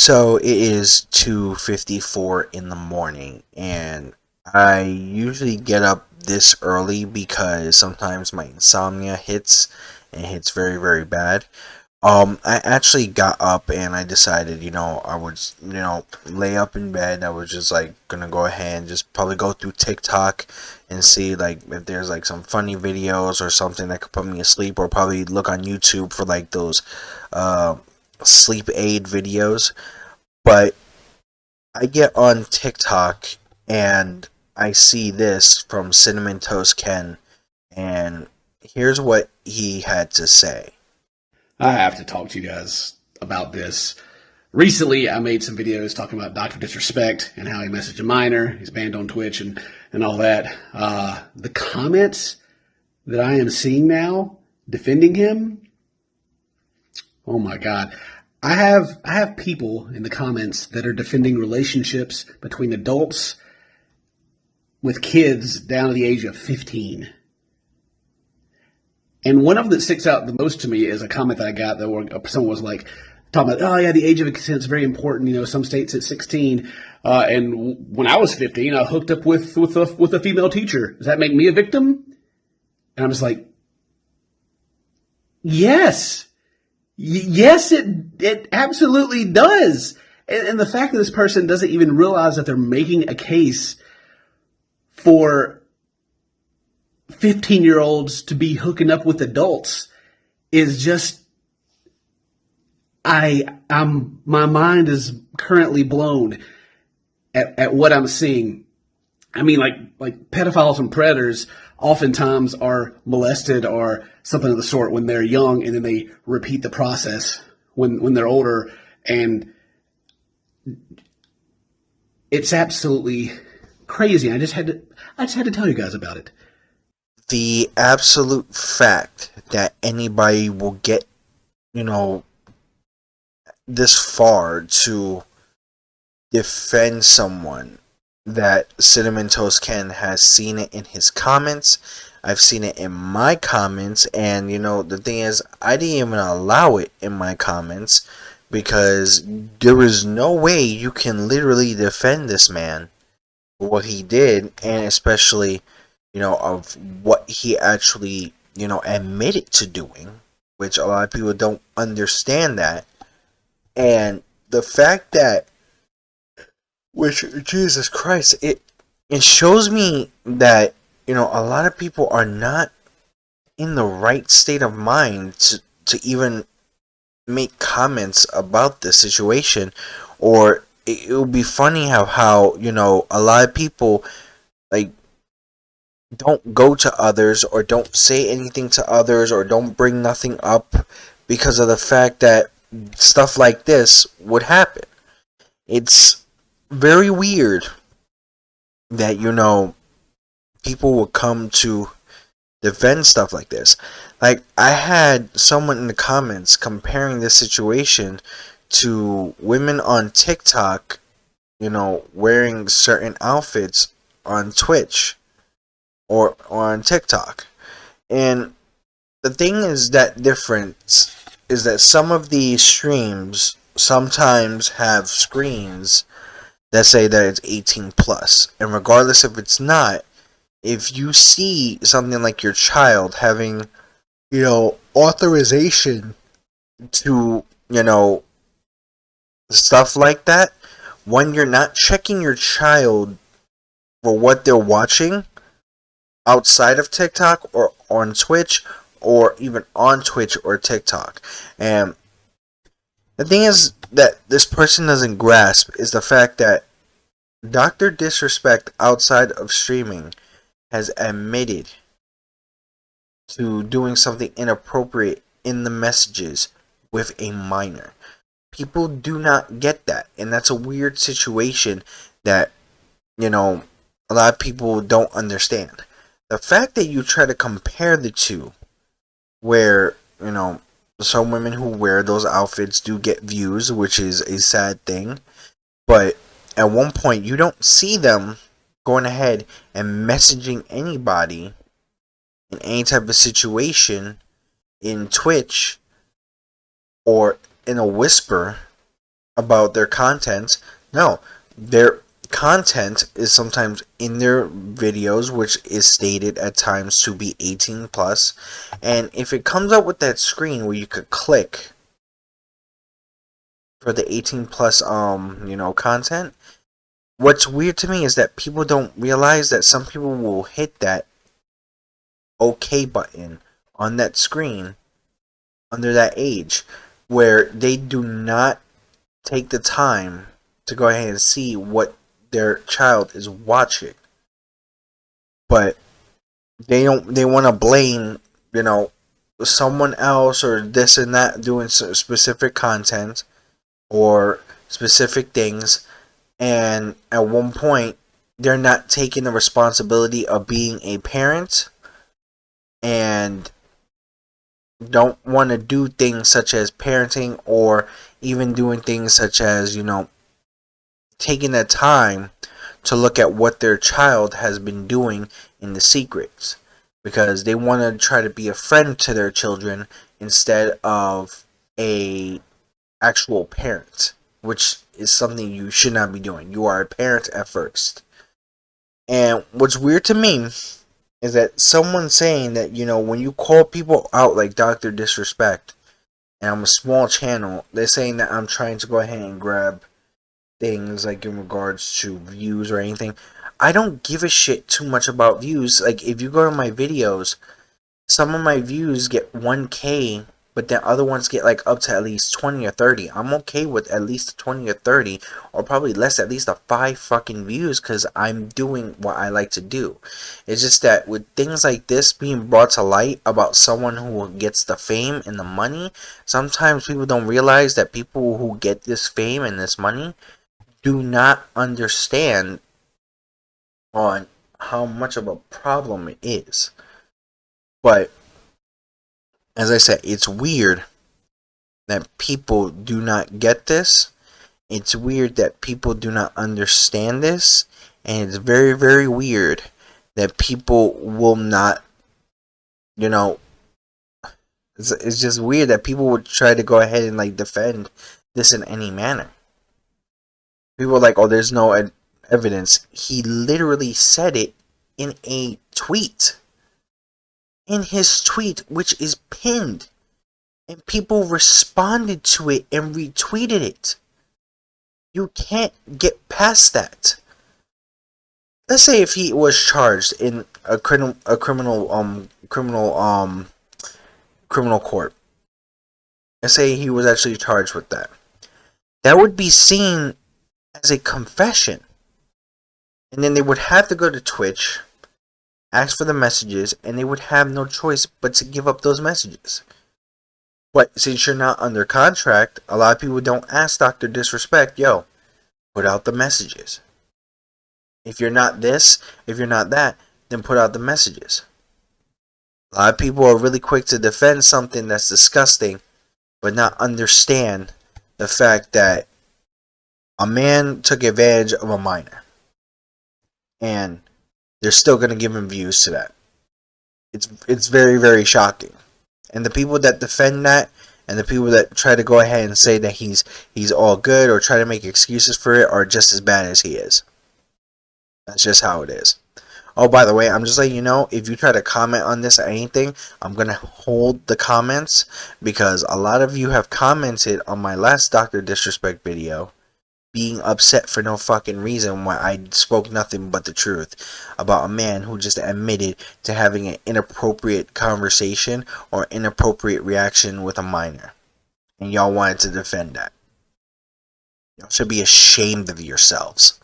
So it is 2:54 in the morning, and I usually get up this early because sometimes my insomnia hits and hits very, very bad. I actually got up and I decided, I would, lay up in bed. I was just like gonna go ahead and just probably go through TikTok and see like if there's like some funny videos or something that could put me asleep, or probably look on YouTube for like those uh, sleep aid videos. But I get on TikTok and I see this from Cinnamon Toast Ken, and here's what he had to say. I have to talk to you guys about this. Recently, I made some videos talking about Dr. Disrespect and how he messaged a minor. He's banned on Twitch and all that. The comments that I am seeing now defending him, oh my God. I have people in the comments that are defending relationships between adults with kids down to the age of 15. And one of them that sticks out the most to me is a comment that I got that where someone was like talking about, oh yeah, the age of consent is very important. You know, some states it's 16. When I was 15, I hooked up with a female teacher. Does that make me a victim? And I'm just like, yes, yes, it absolutely does. And the fact that this person doesn't even realize that they're making a case for 15-year-olds to be hooking up with adults is just, my mind is currently blown at what I'm seeing. I mean, like pedophiles and predators oftentimes are molested or something of the sort when they're young, and then they repeat the process when they're older, and it's absolutely crazy. I just had to tell you guys about it. The absolute fact that anybody will get, you know, this far to defend someone, that Cinnamon Toast Ken has seen it in his comments. I've seen it in my comments, and the thing is, I didn't even allow it in my comments because there is no way you can literally defend this man for what he did, and especially of what he actually, admitted to doing, which a lot of people don't understand that. And the fact that, which, Jesus Christ, it shows me that, a lot of people are not in the right state of mind to even make comments about this situation. Or it would be funny how, a lot of people, like, don't go to others or don't say anything to others or don't bring nothing up because of the fact that stuff like this would happen. It's very weird that people will come to defend stuff like this. Like, I had someone in the comments comparing this situation to women on TikTok, wearing certain outfits on Twitch or on TikTok. And the thing is, that difference is that some of these streams sometimes have screens that say that it's 18 plus. And regardless if it's not, if you see something like your child having, authorization to, stuff like that, when you're not checking your child for what they're watching outside of TikTok or on Twitch, or even on Twitch or TikTok. And the thing is that this person doesn't grasp is the fact that Dr. Disrespect outside of streaming has admitted to doing something inappropriate in the messages with a minor. People do not get that, and that's a weird situation that, a lot of people don't understand. The fact that you try to compare the two, where, some women who wear those outfits do get views, which is a sad thing, but at one point you don't see them going ahead and messaging anybody in any type of situation in Twitch or in a whisper about their content. No, their content is sometimes in their videos, which is stated at times to be 18 plus. And if it comes up with that screen where you could click for the 18 plus content, what's weird to me is that people don't realize that some people will hit that OK button on that screen under that age, where they do not take the time to go ahead and see what their child is watching. But they want to blame, someone else or this and that doing specific content or specific things, and at one point they're not taking the responsibility of being a parent and don't want to do things such as parenting, or even doing things such as taking the time to look at what their child has been doing in the secrets, because they want to try to be a friend to their children instead of a actual parent, which is something you should not be doing. You are a parent at first. And what's weird to me is that someone saying that, when you call people out like Dr. Disrespect, and I'm a small channel, they're saying that I'm trying to go ahead and grab things like in regards to views or anything. I don't give a shit too much about views. Like, if you go to my videos, some of my views get 1K, but then other ones get like up to at least 20 or 30. I'm okay with at least 20 or 30, or probably less, at least 5 fucking views, because I'm doing what I like to do. It's just that with things like this being brought to light about someone who gets the fame and the money, sometimes people don't realize that people who get this fame and this money do not understand on how much of a problem it is. But as I said, it's weird that people do not get this. It's weird that people do not understand this. And it's very, very weird that people will not, it's just weird that people would try to go ahead and like defend this in any manner. People are like, oh, there's no evidence. He literally said it in a tweet. In his tweet, which is pinned. And people responded to it and retweeted it. You can't get past that. Let's say if he was charged in a criminal court. Let's say he was actually charged with that. That would be seen as a confession. And then they would have to go to Twitch, ask for the messages, and they would have no choice but to give up those messages. But since you're not under contract, a lot of people don't ask Dr. Disrespect, yo, put out the messages. If you're not this, if you're not that, then put out the messages. A lot of people are really quick to defend something that's disgusting, but not understand the fact that a man took advantage of a minor. And they're still going to give him views to that. It's very, very shocking. And the people that defend that, and the people that try to go ahead and say that he's all good or try to make excuses for it, are just as bad as he is. That's just how it is. Oh, by the way, I'm just letting you know, if you try to comment on this or anything, I'm going to hold the comments, because a lot of you have commented on my last Dr. Disrespect video being upset for no fucking reason when I spoke nothing but the truth about a man who just admitted to having an inappropriate conversation or inappropriate reaction with a minor. And y'all wanted to defend that. Y'all should be ashamed of yourselves.